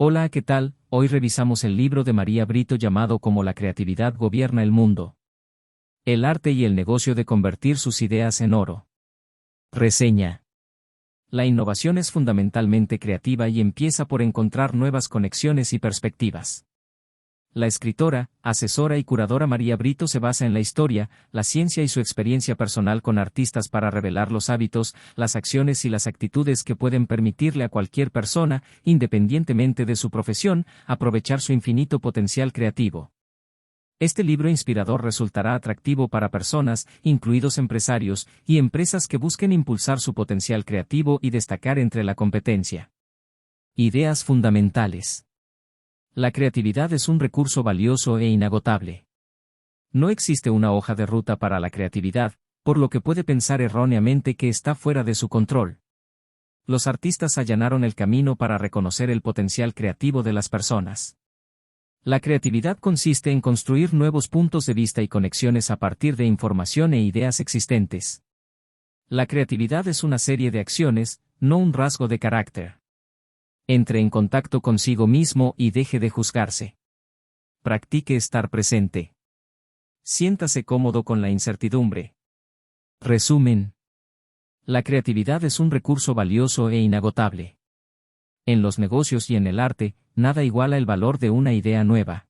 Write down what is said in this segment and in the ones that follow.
Hola, ¿qué tal? Hoy revisamos el libro de María Brito llamado Cómo la creatividad gobierna el mundo. El arte y el negocio de convertir sus ideas en oro. Reseña. La innovación es fundamentalmente creativa y empieza por encontrar nuevas conexiones y perspectivas. La escritora, asesora y curadora María Brito se basa en la historia, la ciencia y su experiencia personal con artistas para revelar los hábitos, las acciones y las actitudes que pueden permitirle a cualquier persona, independientemente de su profesión, aprovechar su infinito potencial creativo. Este libro inspirador resultará atractivo para personas, incluidos empresarios, y empresas que busquen impulsar su potencial creativo y destacar entre la competencia. Ideas fundamentales. La creatividad es un recurso valioso e inagotable. No existe una hoja de ruta para la creatividad, por lo que puede pensar erróneamente que está fuera de su control. Los artistas allanaron el camino para reconocer el potencial creativo de las personas. La creatividad consiste en construir nuevos puntos de vista y conexiones a partir de información e ideas existentes. La creatividad es una serie de acciones, no un rasgo de carácter. Entre en contacto consigo mismo y deje de juzgarse. Practique estar presente. Siéntase cómodo con la incertidumbre. Resumen. La creatividad es un recurso valioso e inagotable. En los negocios y en el arte, nada iguala el valor de una idea nueva.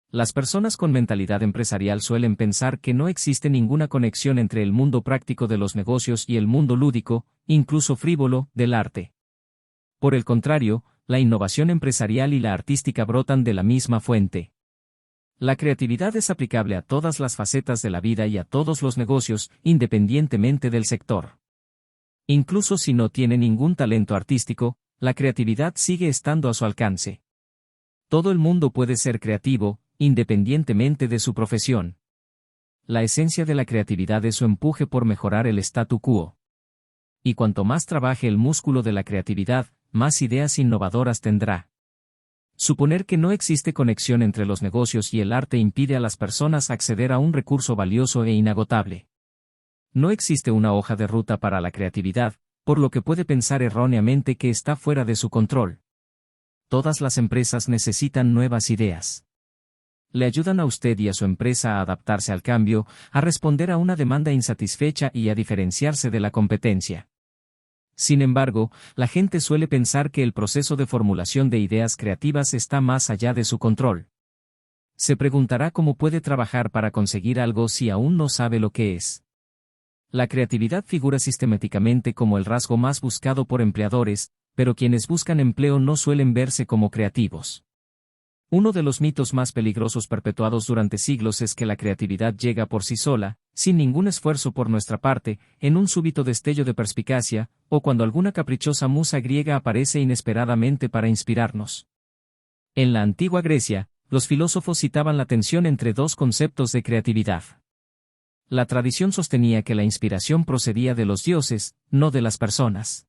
Las personas con mentalidad empresarial suelen pensar que no existe ninguna conexión entre el mundo práctico de los negocios y el mundo lúdico, incluso frívolo, del arte. Por el contrario, la innovación empresarial y la artística brotan de la misma fuente. La creatividad es aplicable a todas las facetas de la vida y a todos los negocios, independientemente del sector. Incluso si no tiene ningún talento artístico, la creatividad sigue estando a su alcance. Todo el mundo puede ser creativo, independientemente de su profesión. La esencia de la creatividad es su empuje por mejorar el statu quo. Y cuanto más trabaje el músculo de la creatividad, más ideas innovadoras tendrá. Suponer que no existe conexión entre los negocios y el arte impide a las personas acceder a un recurso valioso e inagotable. No existe una hoja de ruta para la creatividad, por lo que puede pensar erróneamente que está fuera de su control. Todas las empresas necesitan nuevas ideas. Le ayudan a usted y a su empresa a adaptarse al cambio, a responder a una demanda insatisfecha y a diferenciarse de la competencia. Sin embargo, la gente suele pensar que el proceso de formulación de ideas creativas está más allá de su control. Se preguntará cómo puede trabajar para conseguir algo si aún no sabe lo que es. La creatividad figura sistemáticamente como el rasgo más buscado por empleadores, pero quienes buscan empleo no suelen verse como creativos. Uno de los mitos más peligrosos perpetuados durante siglos es que la creatividad llega por sí sola, sin ningún esfuerzo por nuestra parte, en un súbito destello de perspicacia, o cuando alguna caprichosa musa griega aparece inesperadamente para inspirarnos. En la antigua Grecia, los filósofos citaban la tensión entre dos conceptos de creatividad. La tradición sostenía que la inspiración procedía de los dioses, no de las personas.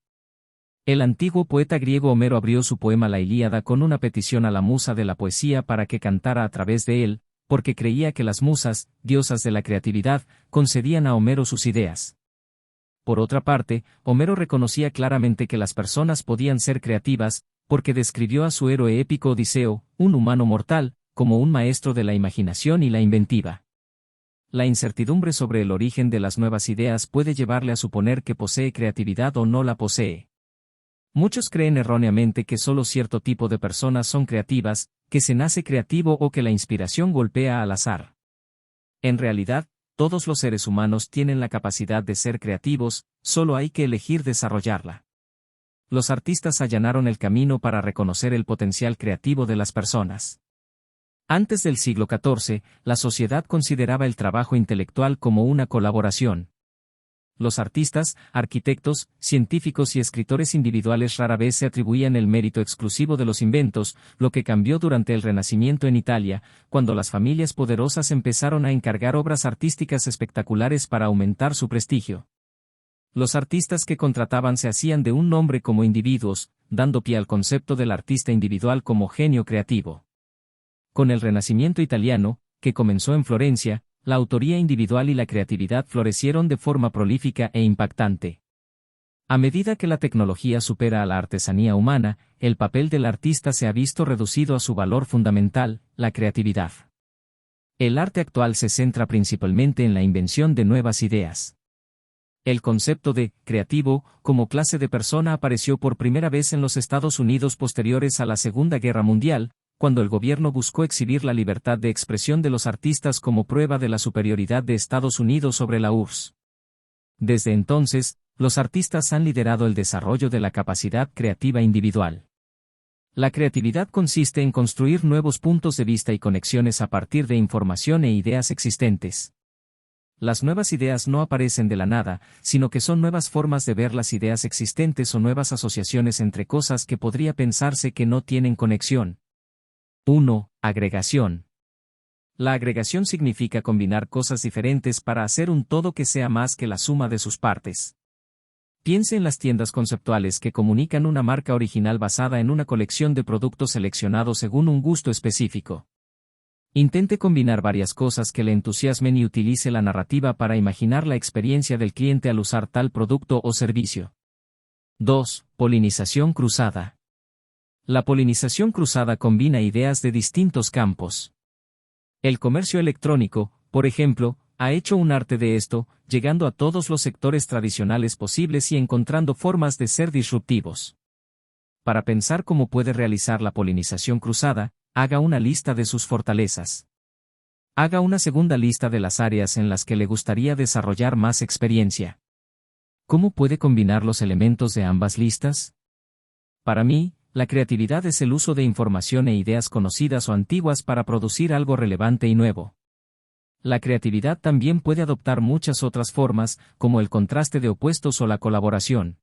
El antiguo poeta griego Homero abrió su poema La Ilíada con una petición a la musa de la poesía para que cantara a través de él, porque creía que las musas, diosas de la creatividad, concedían a Homero sus ideas. Por otra parte, Homero reconocía claramente que las personas podían ser creativas, porque describió a su héroe épico Odiseo, un humano mortal, como un maestro de la imaginación y la inventiva. La incertidumbre sobre el origen de las nuevas ideas puede llevarle a suponer que posee creatividad o no la posee. Muchos creen erróneamente que solo cierto tipo de personas son creativas, que se nace creativo o que la inspiración golpea al azar. En realidad, todos los seres humanos tienen la capacidad de ser creativos, solo hay que elegir desarrollarla. Los artistas allanaron el camino para reconocer el potencial creativo de las personas. Antes del siglo XIV, la sociedad consideraba el trabajo intelectual como una colaboración. Los artistas, arquitectos, científicos y escritores individuales rara vez se atribuían el mérito exclusivo de los inventos, lo que cambió durante el Renacimiento en Italia, cuando las familias poderosas empezaron a encargar obras artísticas espectaculares para aumentar su prestigio. Los artistas que contrataban se hacían de un nombre como individuos, dando pie al concepto del artista individual como genio creativo. Con el Renacimiento italiano, que comenzó en Florencia, la autoría individual y la creatividad florecieron de forma prolífica e impactante. A medida que la tecnología supera a la artesanía humana, el papel del artista se ha visto reducido a su valor fundamental, la creatividad. El arte actual se centra principalmente en la invención de nuevas ideas. El concepto de creativo como clase de persona apareció por primera vez en los Estados Unidos posteriores a la Segunda Guerra Mundial, cuando el gobierno buscó exhibir la libertad de expresión de los artistas como prueba de la superioridad de Estados Unidos sobre la URSS. Desde entonces, los artistas han liderado el desarrollo de la capacidad creativa individual. La creatividad consiste en construir nuevos puntos de vista y conexiones a partir de información e ideas existentes. Las nuevas ideas no aparecen de la nada, sino que son nuevas formas de ver las ideas existentes o nuevas asociaciones entre cosas que podría pensarse que no tienen conexión. 1. Agregación. La agregación significa combinar cosas diferentes para hacer un todo que sea más que la suma de sus partes. Piense en las tiendas conceptuales que comunican una marca original basada en una colección de productos seleccionados según un gusto específico. Intente combinar varias cosas que le entusiasmen y utilice la narrativa para imaginar la experiencia del cliente al usar tal producto o servicio. 2. Polinización cruzada. La polinización cruzada combina ideas de distintos campos. El comercio electrónico, por ejemplo, ha hecho un arte de esto, llegando a todos los sectores tradicionales posibles y encontrando formas de ser disruptivos. Para pensar cómo puede realizar la polinización cruzada, haga una lista de sus fortalezas. Haga una segunda lista de las áreas en las que le gustaría desarrollar más experiencia. ¿Cómo puede combinar los elementos de ambas listas? Para mí, la creatividad es el uso de información e ideas conocidas o antiguas para producir algo relevante y nuevo. La creatividad también puede adoptar muchas otras formas, como el contraste de opuestos o la colaboración.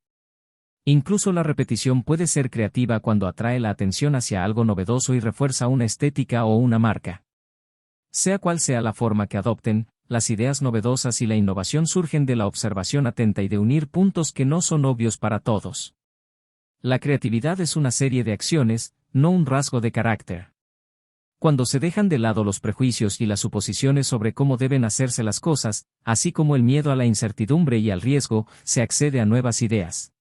Incluso la repetición puede ser creativa cuando atrae la atención hacia algo novedoso y refuerza una estética o una marca. Sea cual sea la forma que adopten, las ideas novedosas y la innovación surgen de la observación atenta y de unir puntos que no son obvios para todos. La creatividad es una serie de acciones, no un rasgo de carácter. Cuando se dejan de lado los prejuicios y las suposiciones sobre cómo deben hacerse las cosas, así como el miedo a la incertidumbre y al riesgo, se accede a nuevas ideas.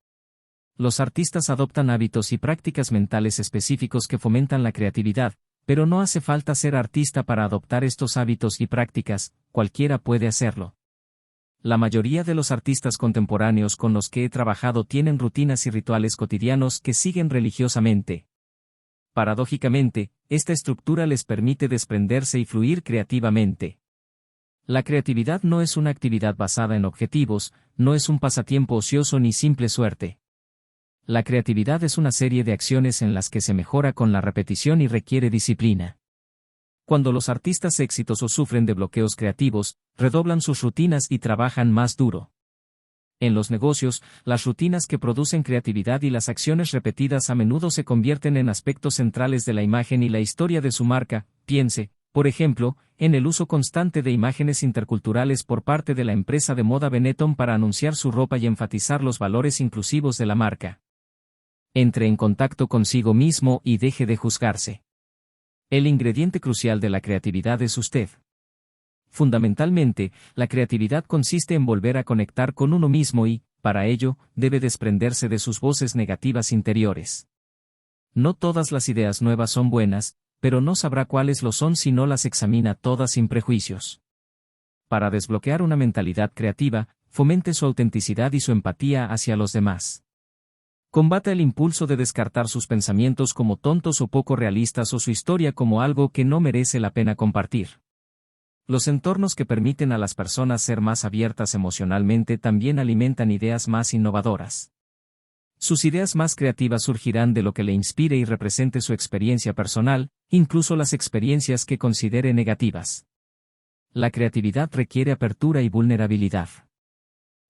Los artistas adoptan hábitos y prácticas mentales específicos que fomentan la creatividad, pero no hace falta ser artista para adoptar estos hábitos y prácticas, cualquiera puede hacerlo. La mayoría de los artistas contemporáneos con los que he trabajado tienen rutinas y rituales cotidianos que siguen religiosamente. Paradójicamente, esta estructura les permite desprenderse y fluir creativamente. La creatividad no es una actividad basada en objetivos, no es un pasatiempo ocioso ni simple suerte. La creatividad es una serie de acciones en las que se mejora con la repetición y requiere disciplina. Cuando los artistas exitosos sufren de bloqueos creativos, redoblan sus rutinas y trabajan más duro. En los negocios, las rutinas que producen creatividad y las acciones repetidas a menudo se convierten en aspectos centrales de la imagen y la historia de su marca. Piense, por ejemplo, en el uso constante de imágenes interculturales por parte de la empresa de moda Benetton para anunciar su ropa y enfatizar los valores inclusivos de la marca. Entre en contacto consigo mismo y deje de juzgarse. El ingrediente crucial de la creatividad es usted. Fundamentalmente, la creatividad consiste en volver a conectar con uno mismo y, para ello, debe desprenderse de sus voces negativas interiores. No todas las ideas nuevas son buenas, pero no sabrá cuáles lo son si no las examina todas sin prejuicios. Para desbloquear una mentalidad creativa, fomente su autenticidad y su empatía hacia los demás. Combata el impulso de descartar sus pensamientos como tontos o poco realistas o su historia como algo que no merece la pena compartir. Los entornos que permiten a las personas ser más abiertas emocionalmente también alimentan ideas más innovadoras. Sus ideas más creativas surgirán de lo que le inspire y represente su experiencia personal, incluso las experiencias que considere negativas. La creatividad requiere apertura y vulnerabilidad.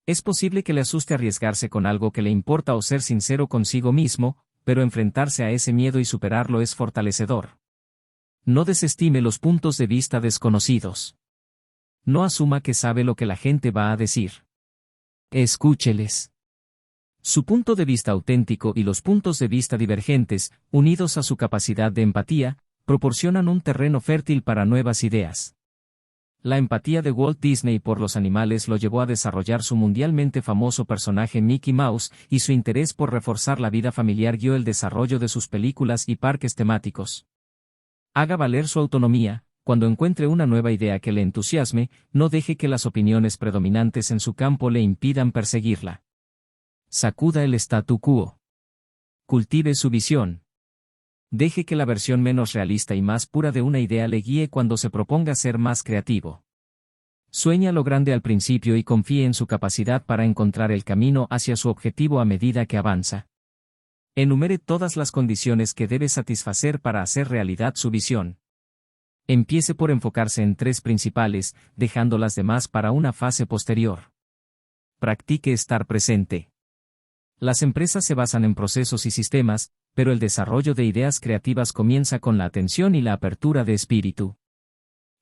Es posible que le asuste arriesgarse con algo que le importa o ser sincero consigo mismo, pero enfrentarse a ese miedo y superarlo es fortalecedor. No desestime los puntos de vista desconocidos. No asuma que sabe lo que la gente va a decir. Escúcheles. Su punto de vista auténtico y los puntos de vista divergentes, unidos a su capacidad de empatía, proporcionan un terreno fértil para nuevas ideas. La empatía de Walt Disney por los animales lo llevó a desarrollar su mundialmente famoso personaje Mickey Mouse, y su interés por reforzar la vida familiar guió el desarrollo de sus películas y parques temáticos. Haga valer su autonomía. Cuando encuentre una nueva idea que le entusiasme, no deje que las opiniones predominantes en su campo le impidan perseguirla. Sacuda el statu quo. Cultive su visión. Deje que la versión menos realista y más pura de una idea le guíe cuando se proponga ser más creativo. Sueña lo grande al principio y confíe en su capacidad para encontrar el camino hacia su objetivo a medida que avanza. Enumere todas las condiciones que debe satisfacer para hacer realidad su visión. Empiece por enfocarse en 3 principales, dejando las demás para una fase posterior. Practique estar presente. Las empresas se basan en procesos y sistemas, pero el desarrollo de ideas creativas comienza con la atención y la apertura de espíritu.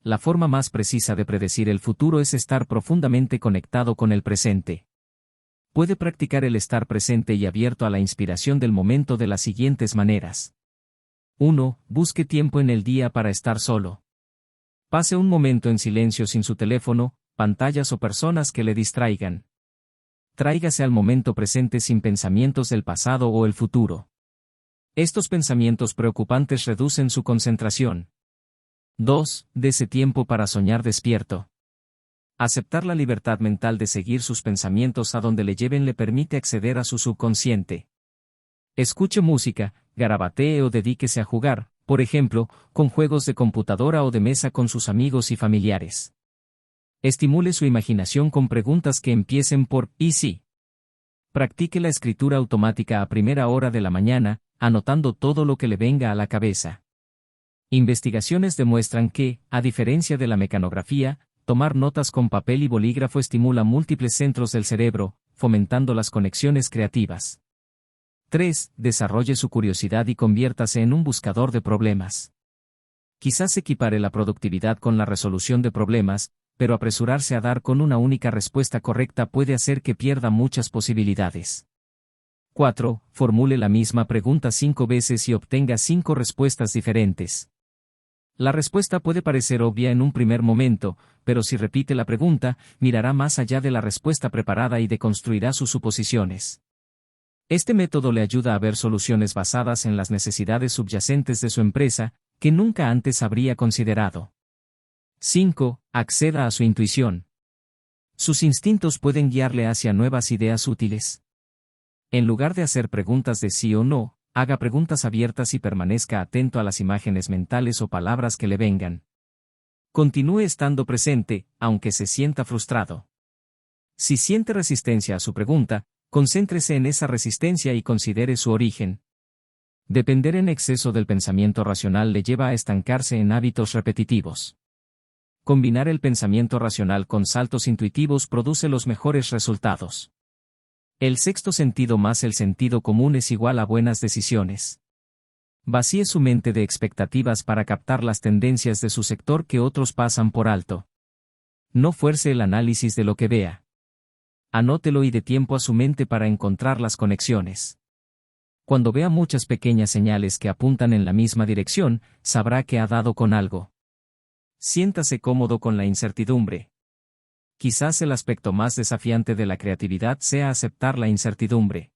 La forma más precisa de predecir el futuro es estar profundamente conectado con el presente. Puede practicar el estar presente y abierto a la inspiración del momento de las siguientes maneras. 1. Busque tiempo en el día para estar solo. Pase un momento en silencio sin su teléfono, pantallas o personas que le distraigan. Tráigase al momento presente sin pensamientos del pasado o el futuro. Estos pensamientos preocupantes reducen su concentración. 2. Dese tiempo para soñar despierto. Aceptar la libertad mental de seguir sus pensamientos a donde le lleven le permite acceder a su subconsciente. Escuche música, garabatee o dedíquese a jugar, por ejemplo, con juegos de computadora o de mesa con sus amigos y familiares. Estimule su imaginación con preguntas que empiecen por ¿y si? Practique la escritura automática a primera hora de la mañana, anotando todo lo que le venga a la cabeza. Investigaciones demuestran que, a diferencia de la mecanografía, tomar notas con papel y bolígrafo estimula múltiples centros del cerebro, fomentando las conexiones creativas. 3. Desarrolle su curiosidad y conviértase en un buscador de problemas. Quizás equipare la productividad con la resolución de problemas, pero apresurarse a dar con una única respuesta correcta puede hacer que pierda muchas posibilidades. 4. Formule la misma pregunta 5 veces y obtenga 5 respuestas diferentes. La respuesta puede parecer obvia en un primer momento, pero si repite la pregunta, mirará más allá de la respuesta preparada y deconstruirá sus suposiciones. Este método le ayuda a ver soluciones basadas en las necesidades subyacentes de su empresa, que nunca antes habría considerado. 5. Acceda a su intuición. Sus instintos pueden guiarle hacia nuevas ideas útiles. En lugar de hacer preguntas de sí o no, haga preguntas abiertas y permanezca atento a las imágenes mentales o palabras que le vengan. Continúe estando presente, aunque se sienta frustrado. Si siente resistencia a su pregunta, concéntrese en esa resistencia y considere su origen. Depender en exceso del pensamiento racional le lleva a estancarse en hábitos repetitivos. Combinar el pensamiento racional con saltos intuitivos produce los mejores resultados. El sexto sentido más el sentido común es igual a buenas decisiones. Vacíe su mente de expectativas para captar las tendencias de su sector que otros pasan por alto. No fuerce el análisis de lo que vea. Anótelo y dé tiempo a su mente para encontrar las conexiones. Cuando vea muchas pequeñas señales que apuntan en la misma dirección, sabrá que ha dado con algo. Siéntase cómodo con la incertidumbre. Quizás el aspecto más desafiante de la creatividad sea aceptar la incertidumbre.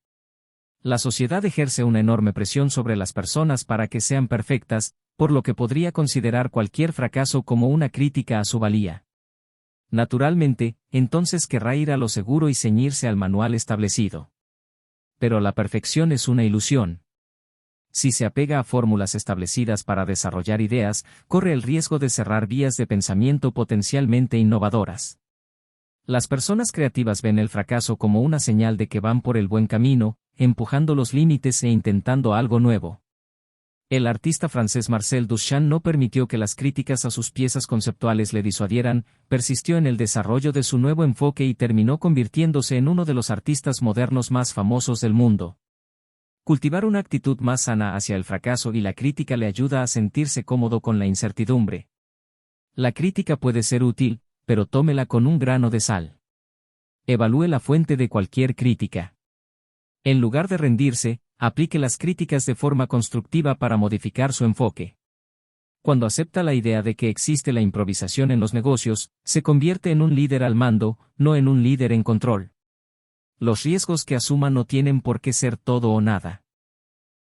La sociedad ejerce una enorme presión sobre las personas para que sean perfectas, por lo que podría considerar cualquier fracaso como una crítica a su valía. Naturalmente, entonces querrá ir a lo seguro y ceñirse al manual establecido. Pero la perfección es una ilusión. Si se apega a fórmulas establecidas para desarrollar ideas, corre el riesgo de cerrar vías de pensamiento potencialmente innovadoras. Las personas creativas ven el fracaso como una señal de que van por el buen camino, empujando los límites e intentando algo nuevo. El artista francés Marcel Duchamp no permitió que las críticas a sus piezas conceptuales le disuadieran, persistió en el desarrollo de su nuevo enfoque y terminó convirtiéndose en uno de los artistas modernos más famosos del mundo. Cultivar una actitud más sana hacia el fracaso y la crítica le ayuda a sentirse cómodo con la incertidumbre. La crítica puede ser útil, pero tómela con un grano de sal. Evalúe la fuente de cualquier crítica. En lugar de rendirse, aplique las críticas de forma constructiva para modificar su enfoque. Cuando acepta la idea de que existe la improvisación en los negocios, se convierte en un líder al mando, no en un líder en control. Los riesgos que asuma no tienen por qué ser todo o nada.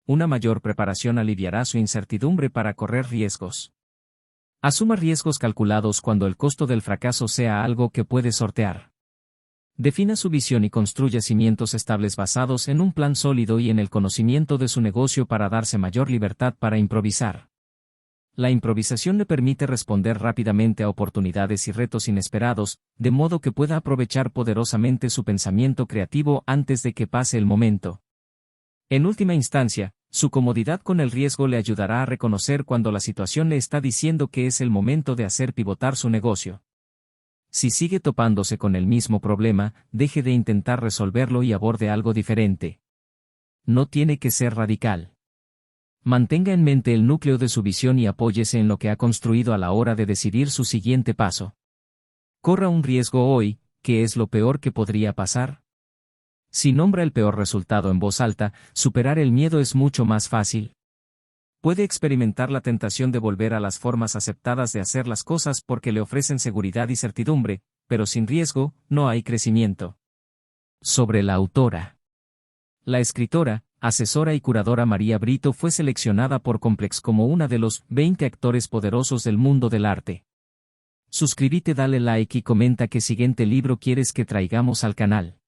Una mayor preparación aliviará su incertidumbre para correr riesgos. Asuma riesgos calculados cuando el costo del fracaso sea algo que puede sortear. Defina su visión y construya cimientos estables basados en un plan sólido y en el conocimiento de su negocio para darse mayor libertad para improvisar. La improvisación le permite responder rápidamente a oportunidades y retos inesperados, de modo que pueda aprovechar poderosamente su pensamiento creativo antes de que pase el momento. En última instancia, su comodidad con el riesgo le ayudará a reconocer cuando la situación le está diciendo que es el momento de hacer pivotar su negocio. Si sigue topándose con el mismo problema, deje de intentar resolverlo y aborde algo diferente. No tiene que ser radical. Mantenga en mente el núcleo de su visión y apóyese en lo que ha construido a la hora de decidir su siguiente paso. Corra un riesgo hoy, ¿qué es lo peor que podría pasar? Si nombra el peor resultado en voz alta, superar el miedo es mucho más fácil. Puede experimentar la tentación de volver a las formas aceptadas de hacer las cosas porque le ofrecen seguridad y certidumbre, pero sin riesgo, no hay crecimiento. Sobre la autora. La escritora, asesora y curadora María Brito fue seleccionada por Complex como una de los 20 actores poderosos del mundo del arte. Suscríbete, dale like y comenta qué siguiente libro quieres que traigamos al canal.